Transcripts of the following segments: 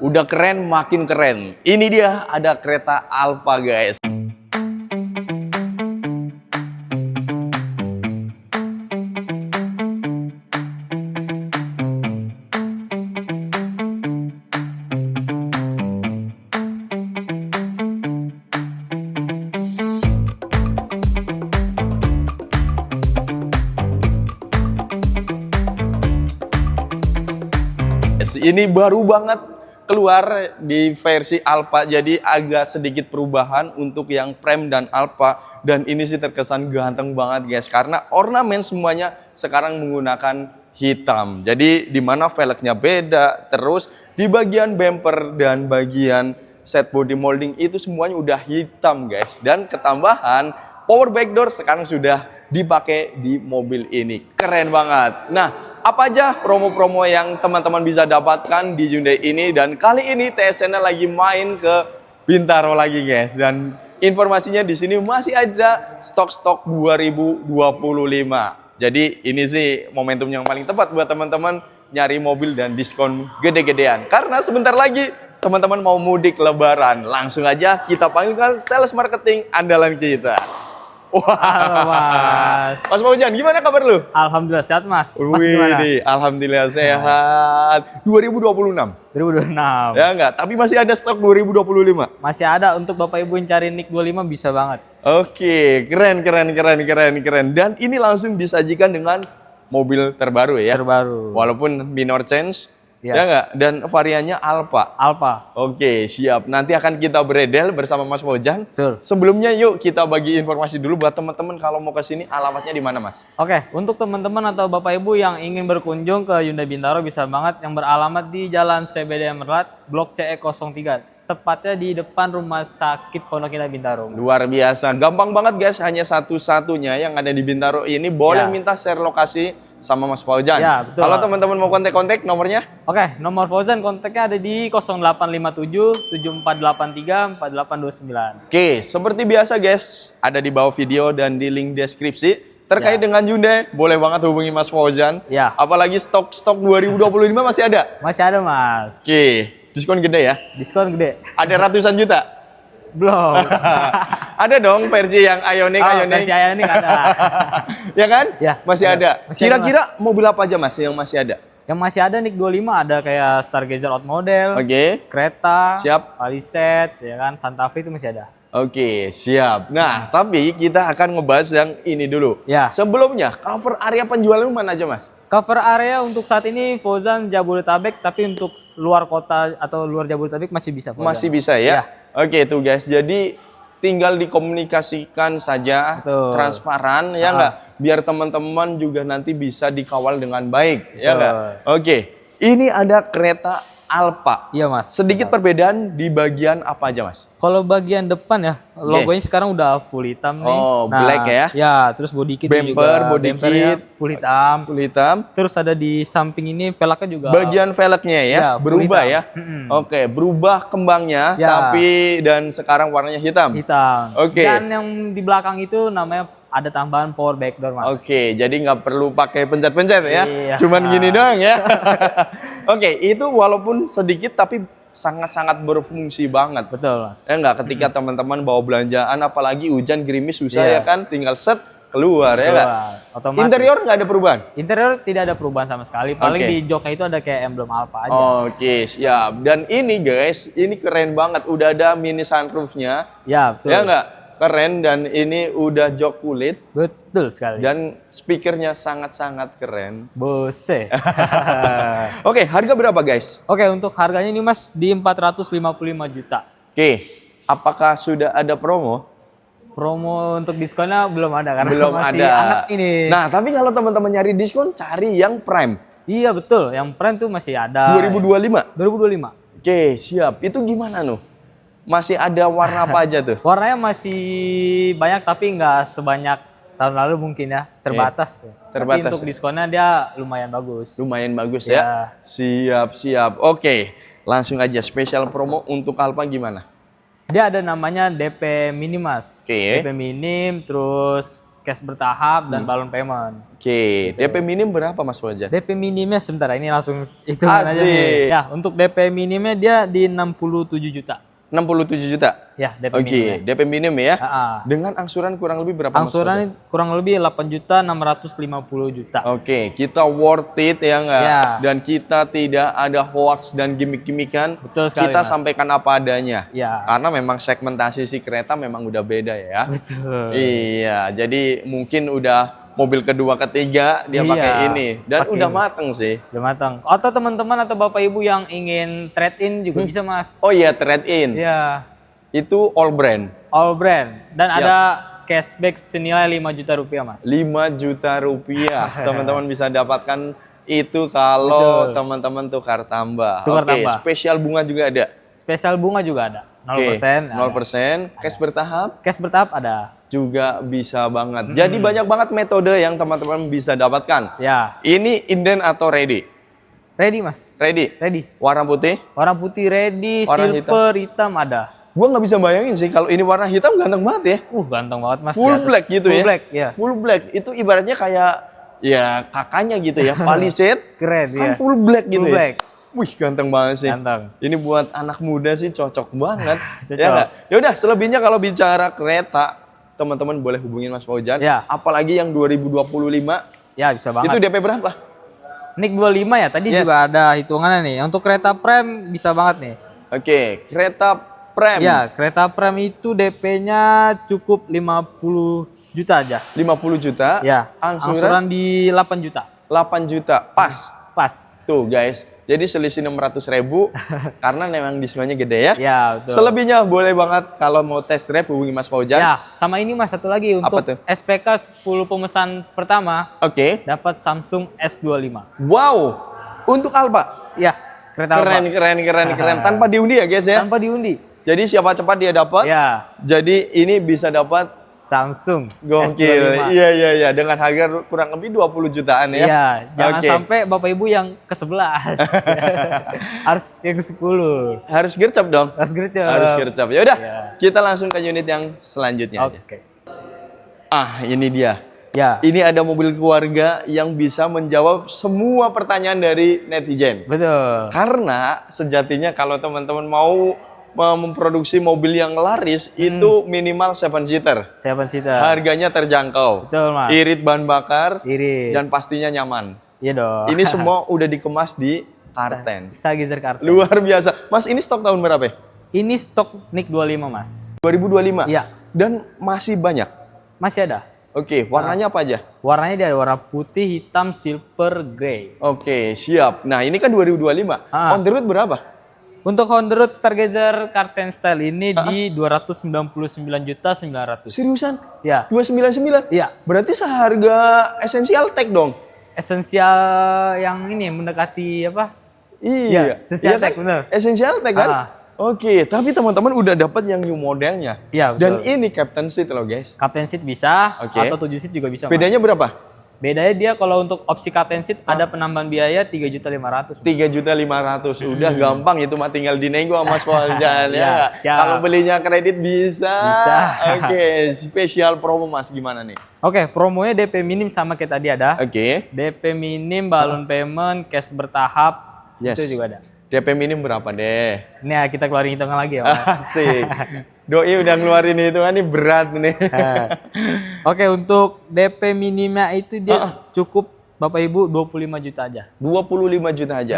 Udah keren, makin keren. Ini dia ada kereta Alfa, guys. Ini baru banget keluar di versi Alfa, jadi agak sedikit perubahan untuk yang Prime dan Alfa. Dan ini sih terkesan ganteng banget, guys, karena ornamen semuanya sekarang menggunakan hitam. Jadi dimana velgnya beda, terus di bagian bumper dan bagian set body molding itu semuanya udah hitam, guys. Dan ketambahan power backdoor sekarang sudah dipakai di mobil ini. Keren banget. Nah, apa aja promo-promo yang teman-teman bisa dapatkan di Hyundai ini, dan kali ini TSN lagi main ke Bintaro lagi, guys. Dan informasinya di sini masih ada stok-stok 2025. Jadi ini sih momentum yang paling tepat buat teman-teman nyari mobil dan diskon gede-gedean. Karena sebentar lagi teman-teman mau mudik lebaran. Langsung aja kita panggilkan sales marketing andalan kita. Wah, halo Mas. Mas Fauzan, gimana kabar lu? Alhamdulillah sehat Mas. Mas gimana? Alhamdulillah sehat. 2026. 2026. Ya enggak, tapi masih ada stok 2025. Masih ada, untuk Bapak Ibu yang cari NIK 25 bisa banget. Oke, keren. Dan ini langsung disajikan dengan mobil terbaru ya. Terbaru. Walaupun minor change. Ya. Ya enggak? Dan variannya Alfa. Alfa. Oke, siap. Nanti akan kita beredel bersama Mas Fauzan. Betul. Sebelumnya yuk kita bagi informasi dulu buat teman-teman kalau mau ke sini, alamatnya di mana, Mas? Oke, untuk teman-teman atau Bapak Ibu yang ingin berkunjung ke Hyundai Bintaro bisa banget, yang beralamat di Jalan CBD Emerald, Blok CE 03. Tepatnya di depan Rumah Sakit Pondok Indah Bintaro. Luar biasa, gampang banget, guys. Hanya satu-satunya yang ada di Bintaro ini. Boleh Ya. minta share lokasi sama Mas Fauzan. Ya, betul. Kalau teman-teman mau kontak-kontak, nomornya? Oke, nomor Fauzan kontaknya ada di 0857 7483 4829. Oke, seperti biasa, guys, ada di bawah video dan di link deskripsi. Terkait Ya. dengan Hyundai, boleh banget hubungi Mas Fauzan. Ya. Apalagi stok-stok 2025 masih ada. Masih ada Mas. Oke, diskon gede ya. Diskon gede. Ada ratusan juta. Belum. Ada dong versi yang Ioniq. Versi Ioniq ada. Ya kan? Ya, masih ada. Masih ada, Kira-kira mobil apa aja, Mas, yang masih ada? Yang masih ada NIK 25 ada kayak Stargazer Out Model, Oke. Creta, Siap. Palisade, ya kan, Santa Fe itu masih ada. Oke, siap. Nah, tapi kita akan ngebahas yang ini dulu. Ya. Sebelumnya, cover area penjualan mana aja, Mas? Cover area untuk saat ini Fauzan Jabodetabek, tapi untuk luar kota atau luar Jabodetabek masih bisa Fauzan. Masih bisa ya? Ya. Oke, tuh guys. Jadi tinggal dikomunikasikan saja, Betul. transparan, ya enggak? Biar teman-teman juga nanti bisa dikawal dengan baik, ya Betul. enggak? Oke, ini ada kereta Alfa. Iya Mas. Sedikit perbedaan di bagian apa aja, Mas? Kalau bagian depan ya, logonya sekarang udah full hitam nih. Oh, black ya? Ya, terus body kitnya Bumper, juga. body bumpernya kit, full hitam. Full hitam. Terus ada di samping ini velgnya juga. Bagian velgnya ya, Ya, full berubah hitam. ya. Oke, berubah kembangnya, Ya. tapi dan sekarang warnanya hitam. hitam. Oke. Dan yang di belakang itu namanya ada tambahan power backdoor Mas. Oke, jadi nggak perlu pakai pencet-pencet ya. Iya. Cuman gini doang ya. Oke, itu walaupun sedikit tapi sangat-sangat berfungsi banget. Betul Mas. Ya nggak, ketika teman-teman bawa belanjaan, apalagi hujan gerimis susah ya Iya. kan, tinggal set keluar ya nggak. Otomatis. Interior nggak ada perubahan. Interior tidak ada perubahan sama sekali. Paling Oke. di joknya itu ada kayak emblem Alfa aja. Oke, siap. Dan ini guys, ini keren banget. Udah ada mini sunroofnya. Ya, betul. Ya nggak? Keren, dan ini udah jok kulit. Betul sekali. Dan speakernya sangat-sangat keren. Bose. Oke, harga berapa guys? Oke, untuk harganya ini Mas di 455 juta. Oke, apakah sudah ada promo? Promo untuk diskonnya belum ada karena Belum masih ada. anget ini. Nah, tapi kalau teman-teman nyari diskon, cari yang Prime. Iya betul, yang Prime tuh masih ada. 2025. 2025. Oke, siap. Itu gimana nuh? Masih ada warna apa aja tuh? Warnanya masih banyak tapi nggak sebanyak tahun lalu mungkin ya, terbatas. terbatas Tapi untuk ya. diskonnya dia lumayan bagus. Lumayan bagus Ya. ya. Siap. Oke, langsung aja spesial promo untuk Alfa gimana? Dia ada namanya DP Mini Mas. Oke. DP Minim, terus cash bertahap, dan balon payment. Oke, DP minim berapa Mas Fauzan? DP minimnya sebentar, ini langsung hitungan aja nih. Asik. Ya, untuk DP minimnya dia di 67 juta. 67 juta? Ya, DP Oke, minimnya. DP minim ya. Ah. Dengan angsuran kurang lebih berapa Mas Fauzan? Angsuran kurang lebih 8.650 juta. Oke, kita worth it ya nggak? Ya. Dan kita tidak ada hoax dan gimmick-gimmickan. Betul sekali, Kita Mas. sampaikan apa adanya. Ya. Karena memang segmentasi si kereta memang udah beda ya. Betul. Iya, jadi mungkin udah mobil kedua ketiga dia Iya, pakai ini dan pakai udah ini. mateng sih. Udah matang. Atau teman-teman atau Bapak Ibu yang ingin trade in juga bisa, Mas. Oh iya, trade in. Ya, Itu all brand. all brand. Dan Siap. ada cashback senilai 5 juta rupiah, Mas. 5 juta rupiah. Teman-teman bisa dapatkan itu kalau teman-teman tukar tambah. Tukar Oke, tambah. spesial bunga juga ada. Spesial bunga juga ada. 0%. Oke, 0%, cash bertahap Cash bertahap ada. juga bisa banget. Jadi banyak banget metode yang teman-teman bisa dapatkan. Ya, Ini inden atau ready? ready, Mas. Ready. Ready. Warna putih. Warna putih ready, Warna silver, hitam ada. Gua nggak bisa bayangin sih kalau ini warna hitam ganteng banget ya. Ganteng banget, Mas. Full Di atas. black gitu Full ya. black, ya. Full black itu ibaratnya kayak ya kakaknya gitu ya. Palisade Keren, kan ya. full black gitu Full ya. black. Wih, ganteng banget sih. Ganteng. Ini buat anak muda sih cocok banget. Cocok. Ya nggak? Ya udah, selebihnya kalau bicara kereta, teman-teman boleh hubungin Mas Fauzan. Ya. Apalagi yang 2025 Ya, bisa banget. itu DP berapa? Nik 25 ya, tadi Yes. juga ada hitungannya nih. Untuk kereta prem bisa banget nih. Oke, kereta prem Ya, kereta prem itu DP-nya cukup 50 juta aja. 50 juta. Ya, Angsuran angsuran di 8 juta. 8 juta. Pas. Pas. Tuh guys, jadi selisih 600.000 karena memang diskonnya gede ya. Ya, betul. Selebihnya boleh banget kalau mau test drive hubungi Mas Fauzan. Ya, sama ini Mas, satu lagi untuk tuh? SPK 10 pemesan pertama Oke. dapat Samsung S25. Wow. Untuk Alfa. Ya, kereta Keren, Alfa. keren. Tanpa diundi ya guys ya. Tanpa diundi. Jadi siapa cepat dia dapat. Ya, Jadi ini bisa dapat Samsung gokil. S25. Iya. Dengan harga kurang lebih 20 jutaan ya. Iya, jangan Oke. sampai Bapak Ibu yang ke-11. Harus yang ke-10. Harus gercep dong. Harus gercep. Harus gercep. Ya udah, Iya. kita langsung ke unit yang selanjutnya aja. Oke. Ah, ini dia. Ya, Ini ada mobil keluarga yang bisa menjawab semua pertanyaan dari netizen. betul. Karena sejatinya kalau teman-teman mau memproduksi mobil yang laris itu minimal 7 seater. 7 seater. Harganya terjangkau. Betul, Mas. Irit bahan bakar Irit. dan pastinya nyaman. Iya dong. Ini semua udah dikemas di Kartens. Stargazer Kartens. Luar biasa. Mas, ini stok tahun berapa ya? Ini stok NIK 25, Mas. 2025? Iya. Dan masih banyak? Masih ada. Oke, warnanya apa aja? Warnanya dia ada warna putih, hitam, silver, grey. Oke, siap. Nah, ini kan 2025. Ah. On the road berapa? Untuk on the road Stargazer Kartens Style ini di 299.900. Seriusan? Ya. 299? Iya. Berarti seharga Essential Tech dong? Esensial yang ini mendekati apa? Iya. Essential Iya Tech, kan? bener. Essential Tech kan? Ah. Oke, tapi teman-teman udah dapat yang new modelnya. Iya, Dan betul. ini Captain Seat loh, guys. Captain seat bisa, Oke. atau 7 seat juga bisa. Mas. Bedanya berapa? Bedanya dia kalau untuk opsi Captain seat ada penambahan biaya 3.500.000. 3.500.000. Udah gampang itu mah tinggal dinego sama Mas Fauzan ya. Iya, siap. Kalau belinya kredit bisa. Bisa. Oke, spesial promo Mas gimana nih? Oke, promonya DP minim sama kayak tadi ada. Oke. DP minim, balon payment, cash bertahap, Yes. itu juga ada. DP minim berapa deh? Ini ya, kita keluarin hitungan lagi ya, Mas. Asik. Doi udah ngeluarin hitungan nih berat nih. Oke, untuk DP minimnya itu dia cukup Bapak Ibu 25 juta aja. 25 juta aja.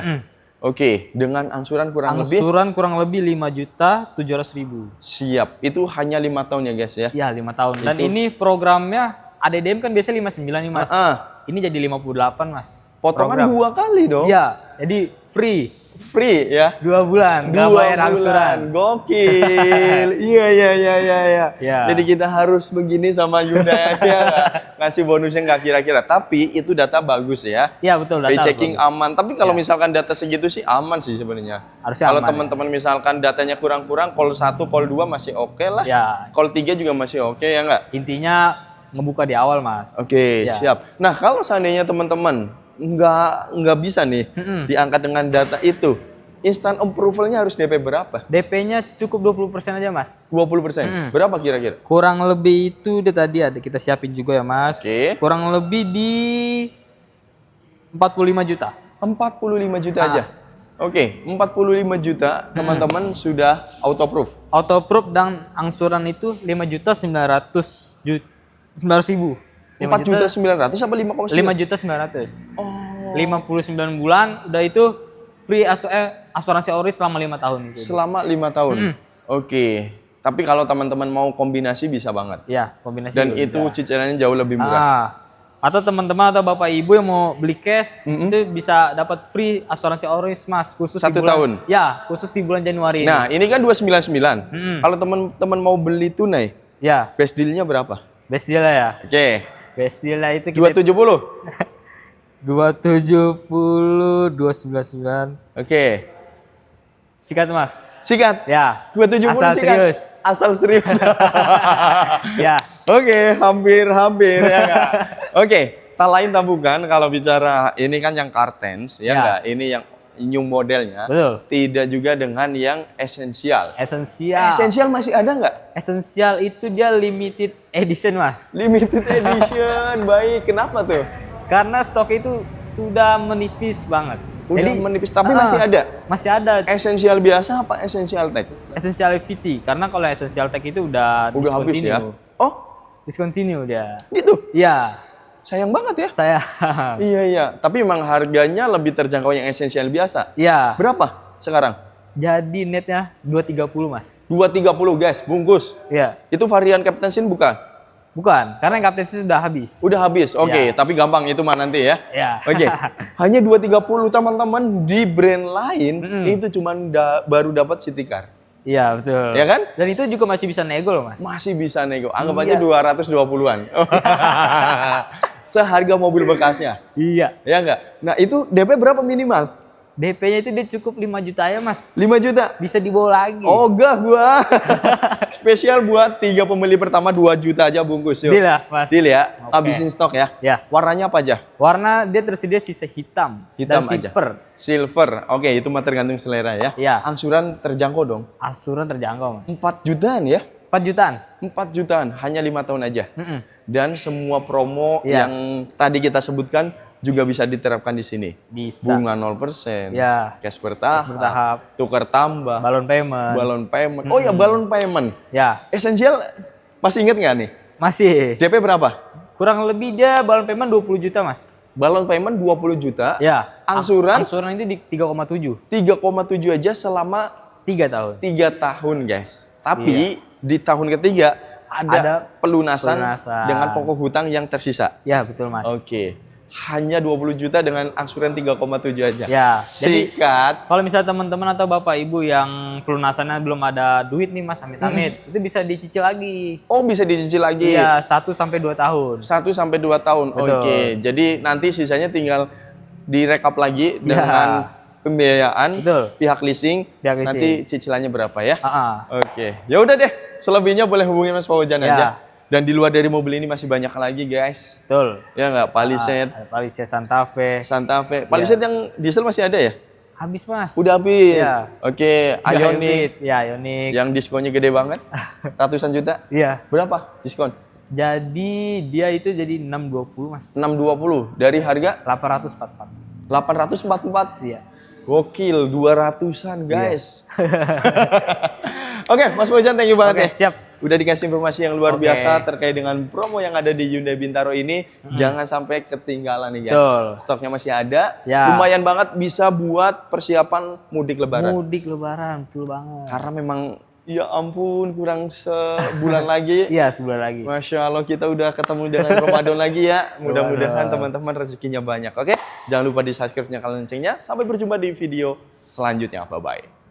Oke, dengan angsuran kurang lebih Angsuran kurang lebih 5.700.000. siap. Itu hanya 5 tahun ya guys ya. Ya, 5 tahun. Dan ini programnya ADDM kan biasanya 59 nih, Mas. Ini jadi 58, Mas. Potongan Program. 2 kali dong. Iya, jadi free. Free ya. 2 bulan, nggak 2 bayar angsuran. Gokil. Iya. Iya. Jadi kita harus begini sama Hyundai ya. Ngasih bonusnya nggak kira-kira. Tapi itu data bagus ya. Iya, betul. Data Checking bagus. aman. Tapi kalau misalkan data segitu sih aman sih sebenarnya. Harusnya Kalau aman, teman-teman misalkan datanya kurang-kurang, call 1, call 2 masih oke lah. Ya, Call 3 juga masih oke ya nggak? intinya ngebuka di awal, Mas. Oke, Ya. siap. Nah, kalau seandainya teman-teman nggak bisa nih diangkat dengan data itu, instant approval-nya harus DP berapa? DP-nya cukup 20% aja, Mas. 20%. Berapa kira-kira? Kurang lebih itu dia tadi ada kita siapin juga ya, Mas. Oke. Kurang lebih di 45 juta. 45 juta aja. Oke, 45 juta teman-teman sudah auto approve. Auto approve dan angsuran itu 5.900.000. 4 juta 900 apa 5,9? 5.900.000. Oh. 59 bulan udah itu free asuransi ori selama 5 tahun itu. Selama 5 tahun. Oke. Tapi kalau teman-teman mau kombinasi bisa banget. Ya, kombinasi Dan juga itu bisa. cicilannya jauh lebih murah. Atau teman-teman atau bapak ibu yang mau beli cash itu bisa dapat free asuransi oris, Mas, khusus 1 di bulan, tahun. Ya, khusus di bulan Januari Nah, ini kan 299. Kalau teman-teman mau beli tunai, ini. Ya, best deal-nya berapa? best deal lah ya. Oke. Best deal lah itu kita 270. 270 299. Oke. Sikat, Mas. Sikat. Ya. 270 Asal sikat. serius. Asal serius. Ya. Oke, hampir ya enggak? Oke, tak lain tak bukan kalau bicara ini kan yang Kartens ya Ya. enggak? Ini yang new modelnya. Betul. Tidak juga dengan yang esensial. Esensial. Esensial masih ada nggak? Esensial itu dia limited edition, Mas. Limited edition. Baik, kenapa tuh? Karena stok itu sudah menipis banget. Udah menipis, tapi masih ada. Masih ada. Esensial biasa apa esensial tech? Essential VT karena kalau Essential Tech itu udah Habis ya? Oh, Discontinue dia. gitu. Iya, Sayang banget ya. saya Iya. Tapi memang harganya lebih terjangkau yang esensial biasa. Iya. Berapa sekarang? Jadi netnya 230, Mas. 230 guys, bungkus. Iya. Itu varian Captain Sin bukan? Bukan, karena yang Captain sudah habis. Udah habis. Oke, Ya. tapi gampang itu mah nanti ya. Ya. Oke. Hanya 230 teman-teman di brand lain itu cuman baru dapat City Car. Iya, betul. Ya kan? Dan itu juga masih bisa nego loh, Mas. Masih bisa nego. Anggap Iya. aja 220-an. Seharga mobil bekasnya. Iya. Ya enggak? Nah, itu DP berapa minimal? DP-nya itu dia cukup 5 juta ya, Mas. 5 juta. Bisa dibawa lagi. Ogah gua. Spesial buat 3 pembeli pertama 2 juta aja bungkus yuk. Deal ya, Mas. Deal ya. Oke. Habisin stok ya. Ya. Warnanya apa aja? Warna dia tersedia sisa hitam Hitam dan aja. silver. Silver. Oke, itu mah tergantung selera ya. Iya. Angsuran terjangkau dong. Asuran terjangkau, Mas. 4 jutaan ya. 4 jutaan. 4 jutaan hanya 5 tahun aja. Dan semua promo Iya. yang tadi kita sebutkan juga bisa diterapkan di sini. Bisa. Bunga 0%, Ya. cash bertahap, bertahap. tukar tambah, Balon payment. balon payment. Oh ya, balon payment. Ya, Esensial masih inget nggak nih? masih. DP berapa? Kurang lebih dia balon payment 20 juta, Mas. Balon payment 20 juta. Ya. Angsuran? Angsuran itu di 3,7. 3,7 aja selama 3 tahun. 3 tahun, guys. Tapi di tahun ketiga ada pelunasan dengan pokok hutang yang tersisa. Ya, betul, Mas. Oke. Hanya 20 juta dengan angsuran 3,7 aja. Ya, jadi Sikat. kalau misalnya teman-teman atau bapak ibu yang pelunasannya belum ada duit nih, Mas, amit-amit, itu bisa dicicil lagi. Oh, bisa dicicil lagi. Iya, 1 sampai 2 tahun. 1 sampai 2 tahun. Betul. Oke. Jadi nanti sisanya tinggal direkap lagi Ya. dengan pembiayaan Betul. pihak leasing. Pihak leasing. Nanti cicilannya berapa ya? Ah, Oke. Ya udah deh. Selebihnya boleh hubungi Mas Fauzan Ya. aja. Dan di luar dari mobil ini masih banyak lagi, guys. betul. Ya nggak? Palisade, Ada Palisade Santa Fe. Santa Fe. Palisade yang diesel masih ada ya? Habis, Mas. Udah habis. Iya. Oke. Sudah Ioniq hybrid. Ya, Ioniq. yang diskonnya gede banget. Ratusan juta. Iya. Berapa diskon? Jadi dia itu jadi 620, Mas. 620 dari harga 844. 844. Iya. Gokil, 200-an guys. Oke, Mas Fauzan, thank you banget Oke, ya. siap. Udah dikasih informasi yang luar Oke. biasa terkait dengan promo yang ada di Hyundai Bintaro ini. Jangan sampai ketinggalan nih guys. Betul. Stoknya masih ada. Ya. Lumayan banget bisa buat persiapan mudik lebaran. Mudik lebaran, betul banget. Karena memang ya ampun kurang sebulan lagi. Iya, sebulan lagi. Masya Allah kita udah ketemu dengan Ramadan lagi ya. Mudah-mudahan teman-teman rezekinya banyak. Oke, jangan lupa di subscribe, nyalakan loncengnya. Sampai berjumpa di video selanjutnya. Bye-bye.